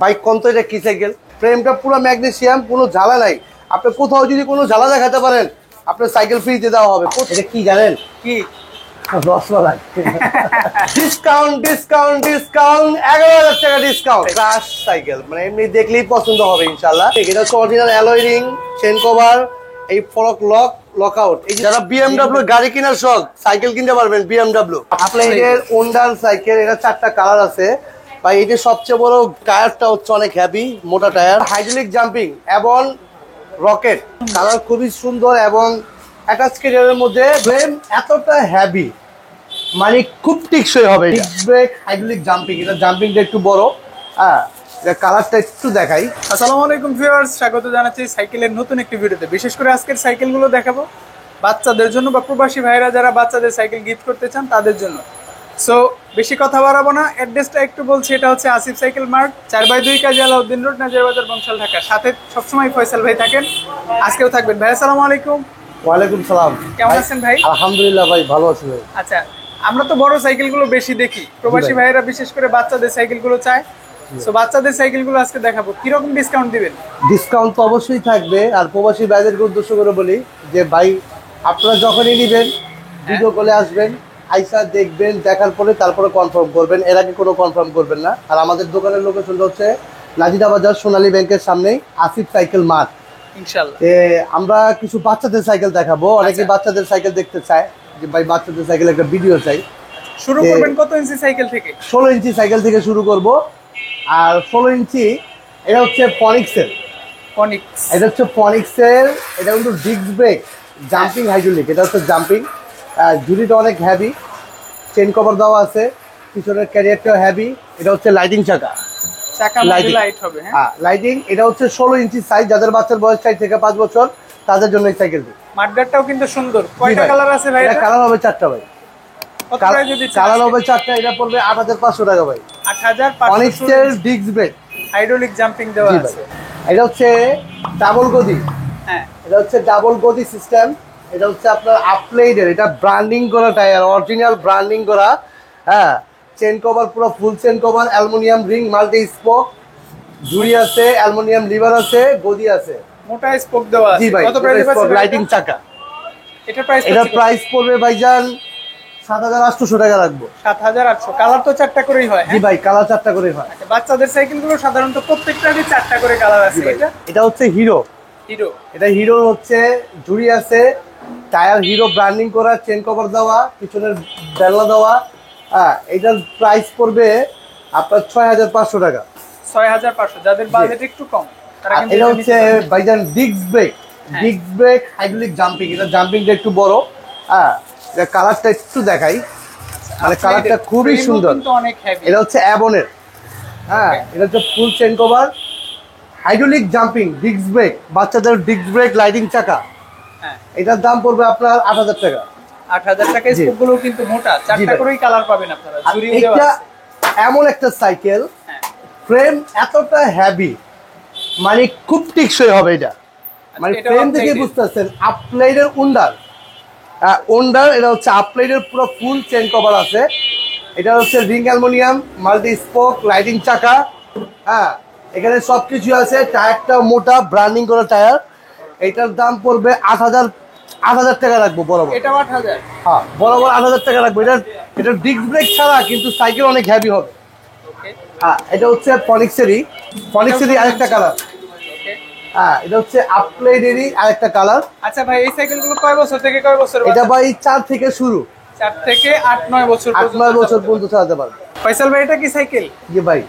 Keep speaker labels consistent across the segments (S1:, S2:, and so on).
S1: Bike কোন তো এটা কি সাইকেল, ফ্রেমটা পুরো ম্যাগনেসিয়াম, কোনো ঝালা নাই। আপনি কোথাও যদি কোনো ঝালা দেখাতে পারেন আপনার সাইকেল ফ্রিতে দেওয়া হবে। এটা কি জানেন? কি রসমালাই। ডিসকাউন্ট ডিসকাউন্ট ডিসকাউন্ট 11,000 টাকা ডিসকাউন্ট। ক্রাশ সাইকেল মানে এমনি দেখলেই পছন্দ হবে ইনশাআল্লাহ। এটা হচ্ছে original alloy ring, chain cover, এই ফরক লক লক আউট। এই যারা বিএমডব্লিউ গাড়ি কেনার শখ সাইকেল কিনতে পারবেন বিএমডব্লিউ। আপনার এর ওন্ডার সাইকেল, এটা 4টা কালার আছে ভাই। এটা সবচেয়ে বড় টায়ারটা হচ্ছে অনেক হেভি, মোটা টায়ার। হাইড্রোলিক জাম্পিং এবং রকেট কালার খুবই সুন্দর এবং অ্যাটাচ ক্যারিয়ারের মধ্যে ফ্রেম এতটা হেভি মানে খুব টেকসই হবে। ব্রেক হাইড্রোলিক জাম্পিং, এটা জাম্পিংটা একটু বড়। হ্যাঁ, কালারটা একটু দেখাই।
S2: আসসালামু আলাইকুম ভিউয়ার্স, স্বাগত জানাচ্ছি সাইকেলের নতুন একটি ভিডিওতে। বিশেষ করে আজকের সাইকেলগুলো দেখাবো বাচ্চাদের জন্য বা প্রবাসী ভাইরা যারা বাচ্চাদের সাইকেল গিফট করতে চান তাদের জন্য। সো বেশি কথা বাড়াবো না, অ্যাড্রেসটা একটু বলছি। এটা হচ্ছে আসিফ সাইকেল মার্ট, 4/2 কাজী আলাউদ্দিন রোড, নাজিরবাজার, বংশাল, ঢাকা। সাথে সবসময় ফয়সাল ভাই থাকেন, আজকেও থাকবেন। ভাই আসসালামু আলাইকুম।
S1: ওয়ালাইকুম সালাম।
S2: কেমন আছেন ভাই?
S1: আলহামদুলিল্লাহ ভাই, ভালো আছি ভাই।
S2: আচ্ছা, আমরা তো বড় সাইকেলগুলো বেশি দেখি, প্রবাসী ভাইরা বিশেষ করে বাচ্চাদের সাইকেলগুলো চায়। সো বাচ্চাদের সাইকেলগুলো আজকে দেখাবো। কিরকম ডিসকাউন্ট দিবেন?
S1: ডিসকাউন্ট তো অবশ্যই থাকবে। আর প্রবাসী ভাইদেরকে উদ্দেশ্য করে বলি যে ভাই আপনারা যখনই নেবেন ভিডিও কলে আসবেন, আইসা দেখবেন, দেখার পরে তারপরে কনফার্ম করবেন, এর আগে কোনো কনফার্ম করবেন না। আর আমাদের দোকানের লোকেশনটা হচ্ছে নাজিরাবাজার সোনালী ব্যাংকের সামনেই আসিফ সাইকেল মার্ট
S2: ইনশাআল্লাহ।
S1: আমরা কিছু বাচ্চাদের সাইকেল দেখাবো। অনেকে বাচ্চাদের সাইকেল দেখতে চায় যে ভাই বাচ্চাদের সাইকেল একটা ভিডিও চাই।
S2: শুরু করবেন কত ইঞ্চি সাইকেল থেকে?
S1: 16 ইঞ্চি সাইকেল থেকে শুরু করব। আর 16 ইঞ্চি এটা হচ্ছে ফনিক্সের। এটা হচ্ছে ফনিক্সের, এটা কিন্তু ডিস্ক ব্রেক জাম্পিং হাইড্রোলিক। এটা হচ্ছে জাম্পিং, ঝুড়িটা অনেক হেভি, চেন কভার দেওয়া আছে, পিছনের ক্যারিয়ারটাও হেভি। এটা হচ্ছে লাইটিং চাকা,
S2: লাইট হবে।
S1: হ্যাঁ লাইটিং। এটা হচ্ছে 16 ইঞ্চি সাইজ, যাদের বাচ্চার বয়স 4 থেকে 5 বছর তাদের জন্য এই সাইকেলটি।
S2: মাঠগাটটাও কিন্তু সুন্দর। কয়টা কালার আছে ভাই?
S1: এটা কালার হবে 4টা ভাই। কালার হবে 4টা। এটা পড়বে 8,500 টাকা ভাই।
S2: 8,500।
S1: ফনিক্সের ডিস্ক ব্রেক
S2: হাইড্রোলিক জাম্পিং দেওয়া আছে।
S1: এটা হচ্ছে ডাবল গদি।
S2: হ্যাঁ,
S1: এটা হচ্ছে ডাবল গদি সিস্টেম। এটা হচ্ছে আপনার আপলাইডের, এটা ব্র্যান্ডিং করা টায়ার, অরিজিনাল ব্র্যান্ডিং করা। হ্যাঁ, চেন কভার পুরো ফুল chain cover, aluminium ring, multi spoke, ঝুড়ি আছে, অ্যালুমিনিয়াম লিভার আছে, গদি আছে,
S2: মোটা স্পোক দেওয়া আছে।
S1: জি ভাই,
S2: কত প্রাইস আছে?
S1: লাইটিং চাকা।
S2: এটা
S1: প্রাইস পড়বে ভাইজান 7,800 টাকা রাখবো।
S2: 7,800। কালার তো 4টা করেই হয়?
S1: জি ভাই, কালার 4টা করে হয়।
S2: বাচ্চাদের সাইকেলগুলো সাধারণত প্রত্যেকটারই 4টা করে কালার আছে।
S1: এটা হচ্ছে হিরো। এটা হিরো হচ্ছে, ঝুড়ি আছে, টায়ার হিরো ব্র্যান্ডিং করা, চেন কভার দেওয়া, পিছনের বেলা দেওয়া। হ্যাঁ, এটার প্রাইস পড়বে আপনার 6,500 টাকা।
S2: 6,500। যাদের বাজেট একটু কম তারা কিন্তু
S1: এটা হচ্ছে ভাইজান disc brake. Disc brake hydraulic jumping, এটা জাম্পিংটা একটু বড়। হ্যাঁ, এটা কালারটা একটু দেখাই, মানে কালারটা খুবই সুন্দর। এটা হচ্ছে অ্যাবনের। হ্যাঁ, এটা হচ্ছে ফুল chain cover, hydraulic jumping, disc brake, বাচ্চাদের ডিস্ক ব্রেক, লাইটিং চাকা। এটার দাম পড়বে আপনার 8,000 টাকা।
S2: 8,000 টাকা। স্পোকগুলো কিন্তু মোটা, 4টা করেই কালার পাবেন আপনারা।
S1: এটা এমন একটা সাইকেল, ফ্রেম এতটা হেভি মানে খুব টেকসই হবে। এটা মানে ফ্রেম থেকে বুঝতেছেন আপলাইডের ওন্ডার। এটা হচ্ছে আপলাইডের পুরো ফুল চেন কভার আছে। এটা হচ্ছে ring aluminium, multi spoke, lighting চাকা। হ্যাঁ, এখানে সবকিছু আছে। টায়ারটা মোটা, ব্র্যান্ডিং করা টায়ার। এটার দাম পড়বে 8,000 টাকা রাখবো বরাবর।
S2: এটা 8,000।
S1: হ্যাঁ, বরাবর 8,000 টাকা রাখবো। এটা ডিস্ক ব্রেক ছাড়া কিন্তু সাইকেল অনেক হেভি হবে। হ্যাঁ, এটা হচ্ছে ফনিক্সেরই আরেকটা কালার। হ্যাঁ, এটা হচ্ছে আপলাইডেরই আরেকটা কালার।
S2: আচ্ছা ভাই, এই সাইকেলগুলো কয় বছর থেকে কয় বছর?
S1: এটা ভাই 4 থেকে শুরু,
S2: 4 থেকে 8-9 বছর
S1: 8-9 বছর পর্যন্ত চালাতে পারবে।
S2: ফয়সাল ভাই, এটা কি সাইকেল?
S1: জি ভাই,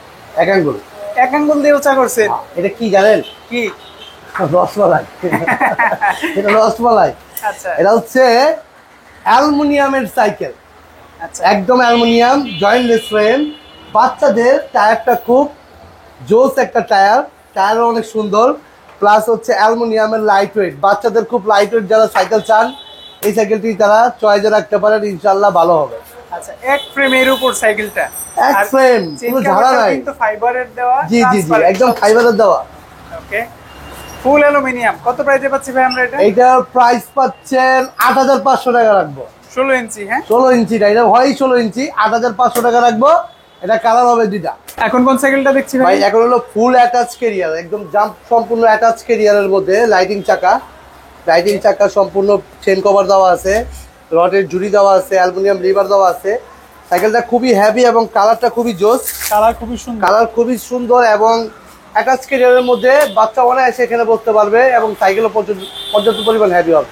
S1: এক আঙ্গুল।
S2: এক আঙ্গুল দিয়ে উঁচা করছেন।
S1: এটা কি জানেন?
S2: কি?
S1: রসমালাই। এটা রসমালাই।
S2: আচ্ছা,
S1: এটা হচ্ছে অ্যালুমিনিয়ামের সাইকেল।
S2: আচ্ছা,
S1: একদম অ্যালুমিনিয়াম, জয়েন্টলেস ফ্রেম। বাচ্চাদের টায়ারটা খুব জোস একটা টায়ার, টায়ারও অনেক সুন্দর। প্লাস হচ্ছে অ্যালুমিনিয়ামের লাইট ওয়েট, বাচ্চাদের খুব লাইট ওয়েট যারা সাইকেল চান এই সাইকেলটি তারা চয়েসে রাখতে পারেন, ইনশাল্লাহ ভালো হবে।
S2: আচ্ছা, এক ফ্রেমের উপর সাইকেলটা,
S1: এক ফ্রেম, কোনো ঝাড়া নাই,
S2: কিন্তু ফাইবারের দেওয়া।
S1: জি জি জি, একদম ফাইবারের দেওয়া।
S2: ওকে, ফুল অ্যালুমিনিয়াম। কত প্রাইসে পাচ্ছি ভাই আমরা এটা?
S1: এইটার প্রাইস পাচ্ছেন 8,500 টাকা রাখবো।
S2: 16 ইঞ্চি। হ্যাঁ,
S1: 16 ইঞ্চিটা, এটা হয় 16 ইঞ্চি, 8,500 টাকা রাখবো। এটা কালার হবে দুইটা।
S2: এখন কোন সাইকেলটা দেখছি
S1: ভাই
S2: ভাই?
S1: এখন হলো ফুল অ্যাটাচ ক্যারিয়ার, একদম জাম্প সম্পূর্ণ অ্যাটাচ ক্যারিয়ারের মধ্যে লাইটিং চাকা সম্পূর্ণ চেন কভার দেওয়া আছে, রডের জুড়ি দেওয়া আছে, অ্যালুমিনিয়াম লিভার দেওয়া আছে। সাইকেলটা খুবই হেভি এবং কালারটা খুবই জোস,
S2: কালার খুবই সুন্দর
S1: এবং অ্যাটাচ ক্যারিয়ারের মধ্যে বাচ্চা অনায়াসে এখানে বসতে পারবে এবং সাইকেলও পর্যাপ্ত পরিমাণ হেভি হবে।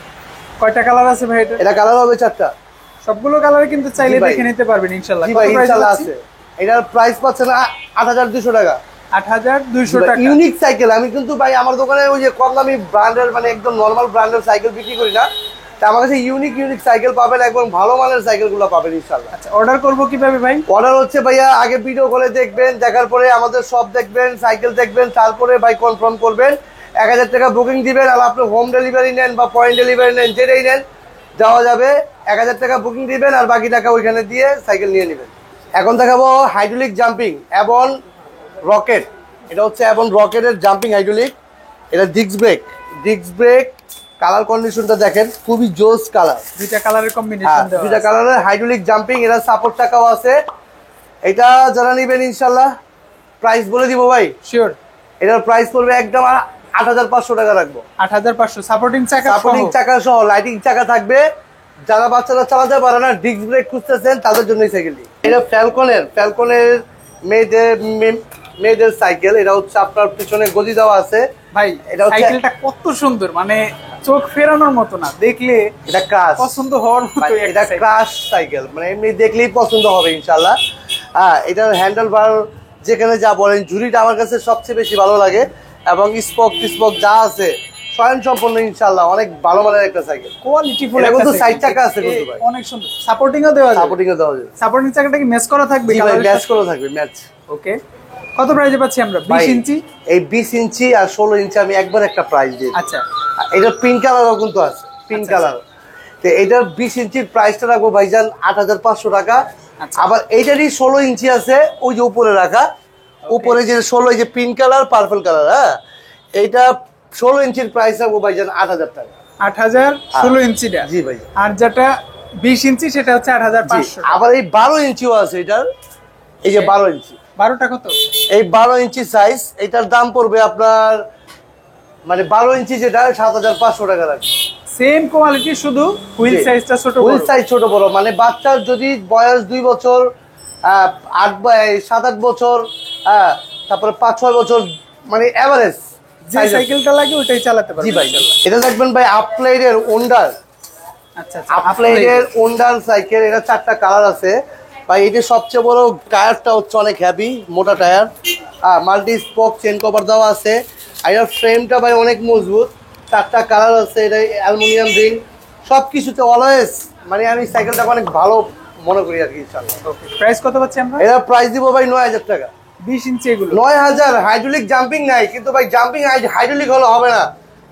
S2: কয়টা কালার আছে ভাই এটা?
S1: এটা কালার হবে 4টা।
S2: সবগুলো কালার কিন্তু চাইলে দেখে নিতে পারবেন ইনশাআল্লাহ।
S1: জি ভাই ইনশাআল্লাহ আছে। এটার প্রাইস পাচ্ছেন 8200 টাকা।
S2: 8200 টাকা।
S1: Unique cycle. আমি কিন্তু ভাই আমার দোকানে ওই যে কম দামি ব্র্যান্ডের মানে একদম নরমাল ব্র্যান্ডের সাইকেল বিক্রি করি না। তা আমার কাছে ইউনিক সাইকেল পাবেন, একদম ভালো মানের সাইকেলগুলো পাবেন ইনশাআল্লাহ।
S2: আচ্ছা, অর্ডার করব কিভাবে ভাই?
S1: অর্ডার হচ্ছে ভাইয়া আগে ভিডিও কলে দেখবেন, দেখার পরে আমাদের শপ দেখবেন, সাইকেল দেখবেন, তারপরে ভাই কনফার্ম করবেন। 1000 টাকা বুকিং দিবেন, আর আপনি হোম ডেলিভারি নেন বা পয়েন্ট ডেলিভারি নেন, যেটাই নেন দেওয়া যাবে। 1000 টাকা বুকিং দিবেন আর বাকি টাকা ওইখানে দিয়ে সাইকেল নিয়ে নেবেন। এখন দেখাবো হাইড্রোলিক জাম্পিং অ্যাবন রকেট। এটা হচ্ছে অ্যাবন রকেটের জাম্পিং হাইড্রোলিক। এটা ডিস্ক ব্রেক কালার কন্ডিশনটা দেখেন, খুবই জোস কালার।
S2: দুইটা কালারের কম্বিনেশন দেওয়া আছে।
S1: দুইটা কালারের হাইড্রোলিক জাম্পিং। এরা সাপোর্ট টাকাও আছে। এটা যারা নেবেন ইনশাআল্লাহ প্রাইস বলে দিব ভাই।
S2: শিওর।
S1: এটার প্রাইস পড়বে একদম 8500 টাকা রাখবো।
S2: 8500 সাপোর্টিং
S1: চাকা সহ লাইটিং চাকা থাকবে। যারা বাচ্চারা চালাতে পারে না, ডিস্ক ব্রেক খুঁজতেছেন, তাদের জন্য এই সাইকেলটি। এটা ফ্যালকনের মেয়েদের সাইকেল। এটা হচ্ছে আপনার পিছনে গদি দেওয়া আছে
S2: ভাই। এটা সাইকেলটা কত সুন্দর, মানে চোখ ফেরানোর মতো না, দেখলে
S1: এটা ক্রাশ
S2: পছন্দ হওয়ার মতো।
S1: এটা ক্রাশ সাইকেল, মানে এমনি দেখলেই পছন্দ হবে ইনশাআল্লাহ। হ্যাঁ, এটার হ্যান্ডেল বার যেখানে যা বলেন, ঝুড়িটা আমার কাছে সবচেয়ে বেশি ভালো লাগে এবং স্পক যা আছে স্বয়ংসম্পন্ন ইনশাআল্লাহ। অনেক ভালো মানের একটা সাইকেল,
S2: কোয়ালিটিফুল।
S1: এটা কিন্তু সাইড চাকা আছে কিন্তু ভাই,
S2: অনেক সুন্দর। সাপোর্টিংও দেওয়া যাবে। সাপোর্টিং চাকাটা কি ম্যাচ করা থাকবে?
S1: জি ভাই, ম্যাচ করা থাকবে, ম্যাচ।
S2: ওকে, কত প্রাইসে পাচ্ছি আমরা? 20 ইঞ্চি।
S1: এই 20 ইঞ্চি আর 16 ইঞ্চি আমি একবার একটা প্রাইস দিই।
S2: আচ্ছা,
S1: এটা পিঙ্ক কালারও কিন্তু আছে, পিঙ্ক কালার। তো এটার 20 ইঞ্চির প্রাইসটা রাখবো ভাইজান 8500 টাকা। আবার এইটারই 16 ইঞ্চি আছে, ওই যে উপরে রাখা, উপরে যে 16, যে পিঙ্ক কালার পার্পল কালার। হ্যাঁ, এইটা 16 ইঞ্চির প্রাইস রাখবো ভাইজান 8000 টাকা।
S2: 8000 16 ইঞ্চিটা?
S1: জি ভাই।
S2: আর যেটা 20 ইঞ্চি সেটা হচ্ছে 8500।
S1: আবার এই 12 ইঞ্চিও আছে এটার, এই যে 12 ইঞ্চি।
S2: 12টা কত?
S1: এই 12 ইঞ্চি সাইজ, এটার দাম পড়বে আপনার মানে 12 ইঞ্চি যেটা 7500 টাকা লাগবে।
S2: সেম কোয়ালিটি, শুধু হুইল সাইজটা ছোট বড়।
S1: হুইল সাইজ ছোট বড়, মানে বাচ্চার যদি বয়স 2 বছর, 7-8 বছর, তারপরে 5-6 বছর, মানে এভারেজ
S2: যে সাইকেলটা লাগে ওটাই চালাতে পারবে।
S1: জি ভাই। এটা দেখবেন ভাই আপলাইডের ওন্ডার।
S2: আচ্ছা,
S1: আপলাইডের ওন্ডার সাইকেল। এটা 4টা কালার আছে ভাই। এটা সবচেয়ে বড় টায়ারটা হচ্ছে অনেক হেভি, মোটা tyre. Multi spoke chain cover দেওয়া আছে। আর এর ফ্রেমটা ভাই অনেক মজবুত। 4টা কালার আছে। এটা অ্যালুমিনিয়াম রিং, সবকিছুতে অলওয়েজ মানে আমি সাইকেলটাকে অনেক ভালো মনে করি আর কি ইনশাআল্লাহ।
S2: ওকে, প্রাইস কত পাচ্ছি আমরা?
S1: এটা প্রাইস দিব ভাই 9000 টাকা।
S2: 20 ইঞ্চি এগুলো
S1: 9000। হাইড্রোলিক জাম্পিং নাই, কিন্তু ভাই জাম্পিং হাইড্রোলিক হলে হবে না।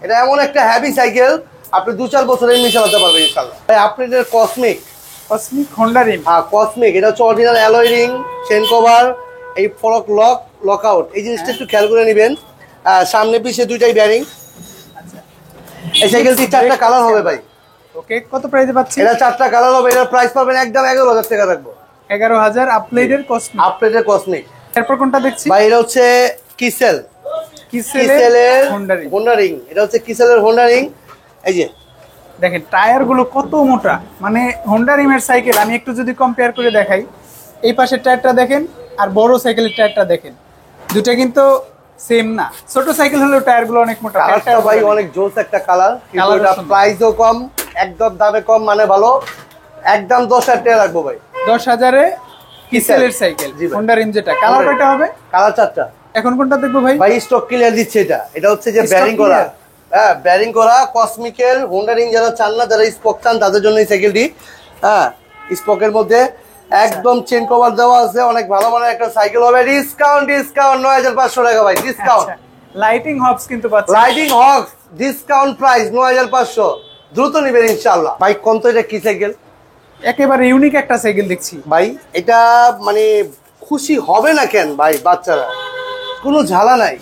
S1: এটা এমন একটা হেভি সাইকেল, আপনি 2-4 বছর এমনি চালাতে পারবেন ইনশাআল্লাহ। ভাই আপনাদের কসমিক
S2: হোন্ডা রিম।
S1: হ্যাঁ, কসমিক। এটা হচ্ছে original alloy ring, chain cover, এই ফরক লক আউট। এই জিনিসটা একটু খেয়াল করে নেবেন। সামনে পিছে দুইটাই ব্যারিং। এই সাইকেলটি 4টা কালার হবে ভাই।
S2: ওকে, কত প্রাইসে পাচ্ছি?
S1: এটা 4টা কালার হবে। এটার প্রাইস পাবেন একদম 11000 টাকা রাখবো।
S2: 11000 আপলাইডের
S1: কসমিক।
S2: এরপর কোনটা দেখছি
S1: ভাই? এটা হচ্ছে কিসেলের হোন্ডা রিং। এটা হচ্ছে কিসেলের হোন্ডা রিং। এই যে
S2: দেখেন টায়ার গুলো কত মোটা, মানে হোন্ডা রিমের সাইকেল আমি একটু যদি কম্পেয়ার করে দেখাই, এই পাশের টায়ারটা দেখেন আর বড় সাইকেলের টায়ারটা দেখেন, দুটো কিন্তু সেম না। ছোট সাইকেল হলেও টায়ার গুলো অনেক মোটা।
S1: কালারটা ভাই অনেক জোস একটা কালার, কিন্তু এটা প্রাইসও কম, একদম দামে কম, মানে ভালো। একদম 10000 টাকা রাখবো ভাই।
S2: 10000-এ কিসেলের সাইকেল হোন্ডা রিম। যেটা কালার কয়টা হবে?
S1: কালার 4টা।
S2: এখন কোনটা দেখবো ভাই?
S1: ভাই স্টক ক্লিয়ার দিচ্ছে এটা। এটা হচ্ছে যে ব্যারিং করা। হ্যাঁ, ব্যারিং করা কসমিকের হোন্ডা রিং। যারা চান না, যারা স্পক চান, তাদের জন্য এই সাইকেলটি। হ্যাঁ, স্পকের মধ্যে একদম চেন কভার দেওয়া আছে। অনেক ভালো মানের একটা সাইকেল হবে। ডিসকাউন্ট 9500 টাকা ভাই। ডিসকাউন্ট
S2: লাইটিং হবস কিন্তু পাচ্ছেন।
S1: Lighting hobs discount price 9500। দ্রুত নেবেন ইনশাআল্লাহ। ভাই কোন তো এটা কি সাইকেল?
S2: একেবারে ইউনিক একটা সাইকেল দেখছি
S1: ভাই। এটা মানে খুশি হবে না কেন ভাই? বাচ্চারা কোনো ঝালা নাই।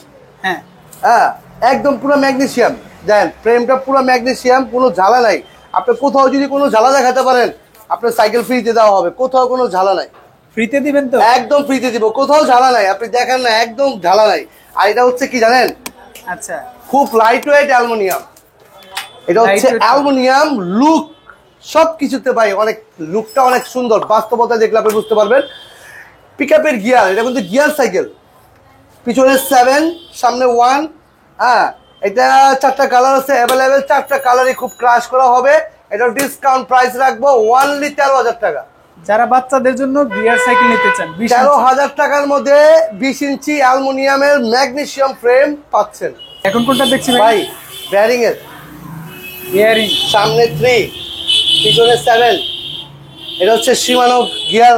S2: হ্যাঁ,
S1: একদম পুরো ম্যাগনেসিয়াম। দেন ফ্রেমটা পুরো ম্যাগনেসিয়াম, কোনো ঝালা নাই। আপনি কোথাও যদি কোনো ঝালা দেখাতে পারেন, আপনার সাইকেল ফ্রিতে দেওয়া হবে। কোথাও কোনো ঝালা নাই।
S2: ফ্রিতে দিবেন তো?
S1: একদম ফ্রিতে দিব, কোথাও ঝালা নাই, আপনি দেখেন না, একদম ঝালা নাই। আর এটা হচ্ছে কি জানেন,
S2: আচ্ছা,
S1: খুব লাইট ওয়েট অ্যালুমিনিয়াম। এটা হচ্ছে
S2: Lightweight।
S1: অ্যালুমিনিয়াম, লুক সব কিছুতে ভাই অনেক, লুকটা অনেক সুন্দর, বাস্তবতা দেখলে আপনি বুঝতে পারবেন। পিকআপের গিয়ার, এটা কিন্তু গিয়ার সাইকেল, পিছনে 7, সামনে 1। হ্যাঁ, এটা 4টা কালার আছে অ্যাভেলেবেল, 4টা কালারই খুব ক্রাশ করা হবে। এটা ডিসকাউন্ট প্রাইস রাখবো অনলি 13,000 টাকা।
S2: যারা বাচ্চাদের জন্য গিয়ার সাইকেল নিতে চান
S1: 13,000 টাকার মধ্যে 20 ইঞ্চি অ্যালুমিনিয়ামের ম্যাগনেসিয়াম ফ্রেম পাচ্ছেন।
S2: এখন কোনটা দেখছি
S1: ভাই বেয়ারিং এর,
S2: বিয়ারিং,
S1: সামনে 3, পিছনে 7। এটা হচ্ছে সীমানো গিয়ার,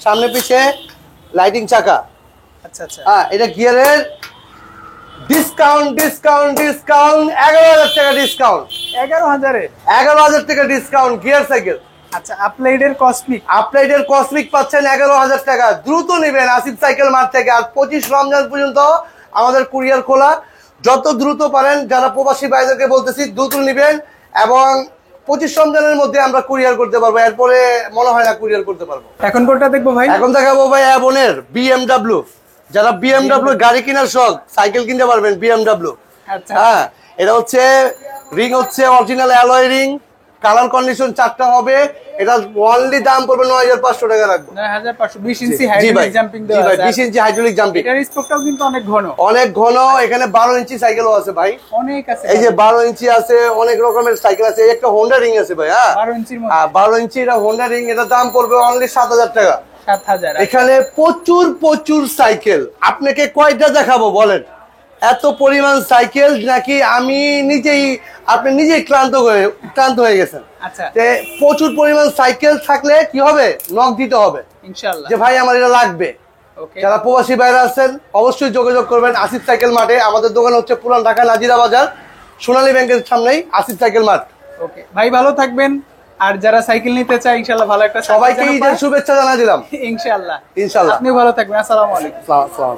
S1: সামনে পিছে লাইটিং চাকা।
S2: আচ্ছা আচ্ছা,
S1: হ্যাঁ, এটা গিয়ারের ডিসকাউন্ট ডিসকাউন্ট ডিসকাউন্ট 11,000 টাকা ডিসকাউন্ট,
S2: 11,000-এ।
S1: 11,000 টাকা ডিসকাউন্ট গিয়ার সাইকেল।
S2: আচ্ছা, আপলাইডের কসমিক,
S1: আপলাইডের কসমিক পাচ্ছেন 11,000 টাকা। দ্রুত নেবেন আসিফ সাইকেল মার্ট থেকে। আর 25 রমজান পর্যন্ত আমাদের কুরিয়ার খোলা, যত দ্রুত পারেন, যারা প্রবাসী ভাইদেরকে বলতেছি দ্রুত নেবেন, এবং 25 রমজানের মধ্যে আমরা কুরিয়ার করতে পারবো, এরপরে মনে হয় না কুরিয়ার করতে পারবো।
S2: এখন কোনটা দেখবো ভাই?
S1: এখন দেখাবো ভাই অ্যাবনের বিএমডব্লিউ। যারা বিএমডব্লিউ গাড়ি কেনার শখ, সাইকেল কিনতে পারবেন বিএমডব্লিউ।
S2: আচ্ছা,
S1: হ্যাঁ, এটা হচ্ছে রিং, হচ্ছে original alloy ring, colour condition 4টা হবে। এটা অনলি দাম পড়বে 9,500 টাকা রাখবো।
S2: 9,500, 20 ইঞ্চি
S1: জি ভাই,
S2: হাইড্রোলিক জাম্পিং
S1: জি
S2: দেওয়া
S1: ভাই,
S2: আছে।
S1: 20 ইঞ্চি হাইড্রোলিক জাম্পিং।
S2: এটার স্পোকটাও কিন্তু অনেক ঘন,
S1: অনেক ঘন। এখানে 12 ইঞ্চি সাইকেলও আছে ভাই,
S2: অনেক আছে।
S1: এই যে 12 ইঞ্চি আছে, অনেক রকমের সাইকেল আছে। একটা হোন্ডা রিং আছে ভাই, হ্যাঁ
S2: 12 ইঞ্চির মধ্যে,
S1: 12 ইঞ্চি, এটা হোন্ডা রিং। এটা দাম পড়বে অনলি 7,000 টাকা।
S2: 7,000।
S1: এখানে প্রচুর প্রচুর সাইকেল, আপনাকে কয়টা দেখাবো বলেন? এত পরিমাণ সাইকেল নাকি আমি নিজেই, আপনি নিজেই ক্লান্ত হয়ে গেছেন।
S2: আচ্ছা,
S1: যে প্রচুর পরিমাণ সাইকেল থাকলে কি হবে, নক দিতে হবে
S2: ইনশাআল্লাহ।
S1: যে ভাই আমার এটা লাগবে।
S2: ওকে,
S1: যারা প্রবাসী বাইরে আছেন অবশ্যই যোগাযোগ করবেন আসিফ সাইকেল মাঠে। আমাদের দোকান হচ্ছে পুরান ঢাকা নাজিরা বাজার, সোনালী ব্যাংকের সামনেই আসিফ সাইকেল মাঠ।
S2: ওকে ভাই, ভালো থাকবেন। আর যারা সাইকেল নিতে চায় ইনশাআল্লাহ ভালো একটা
S1: সবাইকে ঈদের শুভেচ্ছা জানা দিলাম।
S2: ইনশাআল্লাহ।
S1: ইনশাআল্লাহ,
S2: আপনিও ভালো থাকবেন। আসসালামু আলাইকুম।
S1: আসসালাম।